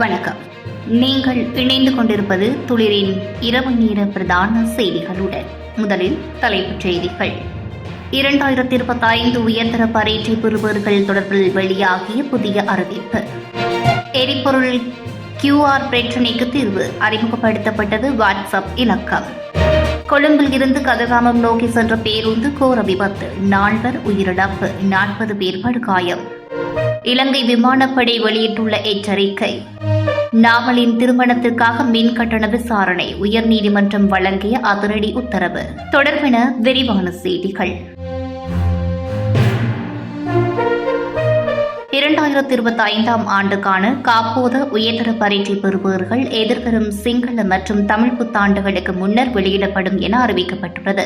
வணக்கம். நீங்கள் இணைந்து கொண்டிருப்பது துளிரின் இரவு நேர பிரதான செய்திகளுடன். முதலில் தலைப்புச் செய்திகள். 2025 உயர்தர பரீட்சை பெறுபவர்கள் தொடர்பில் வெளியாகிய புதிய அறிவிப்பு. எரிபொருள் QR பிரச்சினைக்கு தீர்வு அறிமுகப்படுத்தப்பட்டது. வாட்ஸ்அப் இலக்கம். கொழும்பில் இருந்து கதிர்காமம் நோக்கி சென்ற பேருந்து கோர விபத்து, 4 உயிரிழப்பு, 40 பேர் படுகாயம். இலங்கை விமானப்படை வெளியிட்டுள்ள எச்சரிக்கை. நாவலின் திருமணத்திற்காக மின் கட்டண விசாரணை, உயர்நீதிமன்றம் வழங்கிய அதிரடி உத்தரவு. தொடர்பென விரிவான செய்திகள். 2025 ஆண்டுக்கான காப்போத உயர்தர பரீட்சை பெறுபவர்கள் எதிர்வரும் சிங்கள மற்றும் தமிழ் புத்தாண்டுகளுக்கு முன்னர் வெளியிடப்படும் என அறிவிக்கப்பட்டுள்ளது.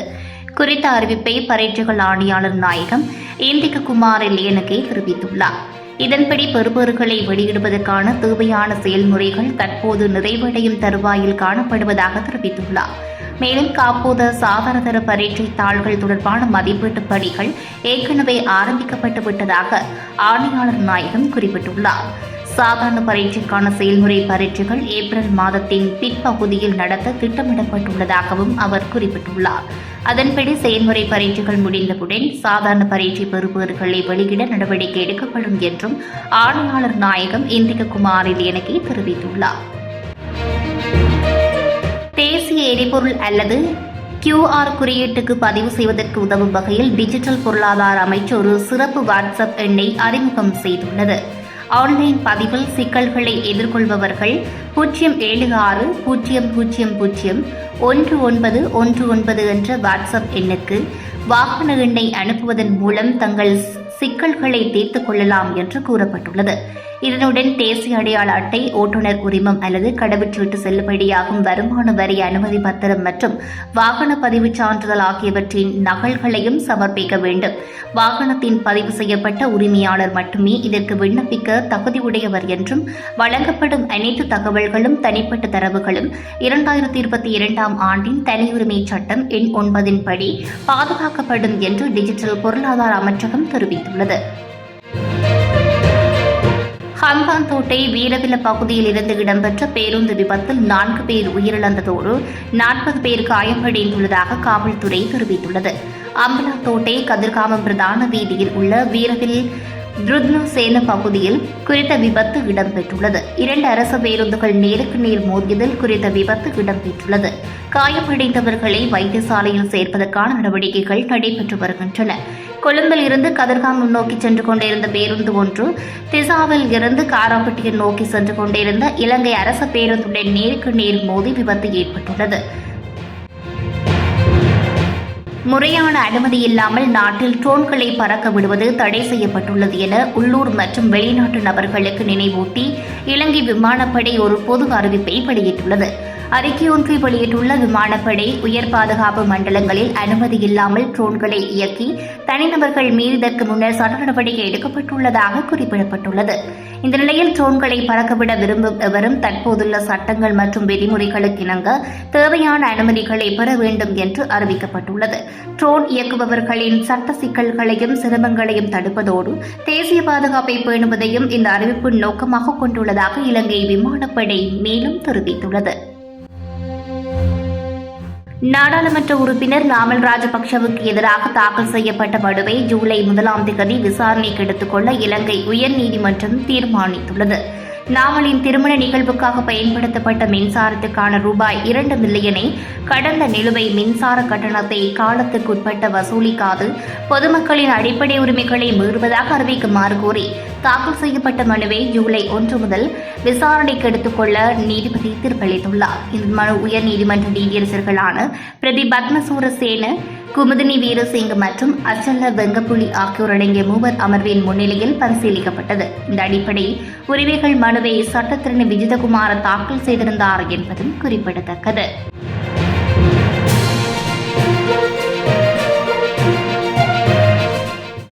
குறித்த அறிவிப்பை பரீட்சைகள் ஆணையாளர் நாயகம் இந்திக குமார் லியனகே தெரிவித்துள்ளார். இதன்படி பெறுபவர்களை வெளியிடுவதற்கான தேவையான செயல்முறைகள் தற்போது நிறைவடையும் தருவாயில் காணப்படுவதாக தெரிவித்துள்ளார். மேலும் காப்போத சாதாரணதர பரீட்சை தாள்கள் தொடர்பான மதிப்பீட்டு பணிகள் ஏற்கனவே ஆரம்பிக்கப்பட்டு விட்டதாக ஆணையாளர் நாயகம் குறிப்பிட்டுள்ளார். சாதாரண பரீட்சைக்கான செயல்முறை பரீட்சைகள் ஏப்ரல் மாதத்தின் பிற்பகுதியில் நடத்த திட்டமிடப்பட்டுள்ளதாகவும் அவர் குறிப்பிட்டுள்ளார். அதன்படி செயல்முறை பரீட்சைகள் முடிந்தவுடன் சாதாரண பரீட்சை பெறுபவர்களை வெளியிட நடவடிக்கை எடுக்கப்படும் என்றும் ஆணையாளர் நாயகம் இந்திக குமாரில் எனக்கு தெரிவித்துள்ளார். தேசிய எரிபொருள் அல்லது QR குறியீட்டுக்கு பதிவு செய்வதற்கு உதவும் வகையில் டிஜிட்டல் பொருளாதார அமைச்சு ஒரு சிறப்பு வாட்ஸ்அப் எண்ணை அறிமுகம் செய்துள்ளது. ஆன்லைன் பதிவில் சிக்கல்களை எதிர்கொள்பவர்கள் 07600001919 என்ற வாட்ஸ்அப் எண்ணுக்கு வாகன எண்ணை அனுப்புவதன் மூலம் தங்கள் சிக்கல்களை தீர்த்துக் கொள்ளலாம் என்று கூறப்பட்டுள்ளது. இதனுடன் தேசிய அடையாள அட்டை, ஓட்டுநர் உரிமம் அல்லது கடவுச்சீட்டு, செல்லுபடியாகும் வருமான வரி அனுமதி பத்திரம் மற்றும் வாகன பதிவுச் சான்றிதழ் ஆகியவற்றின் நகல்களையும் சமர்ப்பிக்க வேண்டும். வாகனத்தின் பதிவு செய்யப்பட்ட உரிமையாளர் மட்டுமே இதற்கு விண்ணப்பிக்க தகுதியுடையவர் என்றும் வழங்கப்படும் அனைத்து தகவல்களும் தனிப்பட்ட தரவுகளும் 2022 ஆண்டின் தனியுரிமை சட்டம் எண் 9 படி பாதுகாக்கப்படும் என்று டிஜிட்டல் பொருளாதார அமைச்சகம் தெரிவித்துள்ளது. ஹம்பாந்தோட்டை வீரவில பகுதியில் இருந்து இடம்பெற்ற பேருந்து விபத்தில் 4 பேர் உயிரிழந்ததோடு 40 பேர் காயமடைந்துள்ளதாக காவல்துறை தெரிவித்துள்ளது. அம்பலாத்தோட்டை கதிர்காமம் பிரதான வீதியில் உள்ள வீரவில் சேன பகுதியில் குறித்த விபத்து இடம்பெற்றுள்ளது. 2 அரசு பேருந்துகள் நேருக்கு நேர் மோதியதில் குறித்த விபத்து இடம்பெற்றுள்ளது. காயமடைந்தவர்களை வைத்தியசாலையில் சேர்ப்பதற்கான நடவடிக்கைகள் நடைபெற்று வருகின்றன. கொழும்பில் இருந்து கதிர்காமம் நோக்கி சென்று கொண்டிருந்த பேருந்து ஒன்று திசாவில் இருந்து காராப்பட்டியை நோக்கி சென்று கொண்டிருந்த இலங்கை அரசு பேருந்துடன் நேருக்கு நேர் மோதி விபத்து ஏற்பட்டுள்ளது. முறையான அனுமதி இல்லாமல் நாட்டில் ட்ரோன்களை பறக்க விடுவது தடை செய்யப்பட்டுள்ளது என உள்ளூர் மற்றும் வெளிநாட்டு நபர்களுக்கு நினைவூட்டி இலங்கை விமானப்படை ஒரு பொது அறிவிப்பை வெளியிட்டுள்ளது. அறிக்கையொன்றை வெளியிட்டுள்ள விமானப்படை, உயர் பாதுகாப்பு மண்டலங்களில் அனுமதி இல்லாமல் ட்ரோன்களை இயக்கி தனிநபர்கள் மீது இதற்கு முன்னர் சட்ட நடவடிக்கை எடுக்கப்பட்டுள்ளதாக குறிப்பிடப்பட்டுள்ளது. இந்த நிலையில் ட்ரோன்களை பறக்கவிட விரும்பும் எவரும் தற்போதுள்ள சட்டங்கள் மற்றும் விதிமுறைகளுக்கு இணங்க தேவையான அனுமதிகளை பெற வேண்டும் என்று அறிவிக்கப்பட்டுள்ளது. ட்ரோன் இயக்குபவர்களின் சட்ட சிக்கல்களையும் சிரமங்களையும் தடுப்பதோடு தேசிய பாதுகாப்பை பேணுவதையும் இந்த அறிவிப்பு நோக்கமாக கொண்டுள்ளதாக இலங்கை விமானப்படை மேலும் தெரிவித்துள்ளது. நாடாளுமன்ற உறுப்பினர் நாமல் ராஜபக்சவுக்கு எதிராக தாக்கல் செய்யப்பட்ட மனுவை ஜூலை 1 விசாரணைக்கு எடுத்துக் கொள்ள இலங்கை உயர்நீதிமன்றம் தீர்மானித்துள்ளது. நாவலின் திருமண நிகழ்வுக்காக பயன்படுத்தப்பட்ட மின்சாரத்துக்கான ரூபாய் 2 மில்லியனை கடந்த நிலுவை மின்சார கட்டணத்தை காலத்துக்குட்பட்ட வசூலிக்காது பொதுமக்களின் அடிப்படை உரிமைகளை மீறுவதாக அறிவிக்குமாறு கோரி தாக்கல் செய்யப்பட்ட மனுவை ஜூலை 1 முதல் விசாரணைக்கு எடுத்துக்கொள்ள நீதிபதி தீர்ப்பளித்துள்ளார். இந்த மனு உயர்நீதிமன்ற நீதியரசர்களான பிரதி பத்மசூரசேன, குமுதினி வீரசிங் மற்றும் அச்சல்ல வெங்கப்புலி ஆகியோர் அடங்கிய 3 அமர்வின் முன்னிலையில் பரிசீலிக்கப்பட்டது. இந்த அடிப்படையில் உரிமைகள் மனுவை சட்டத்திரணி விஜிதகுமார் தாக்கல் செய்திருந்தார் என்பதும் குறிப்பிடத்தக்கது.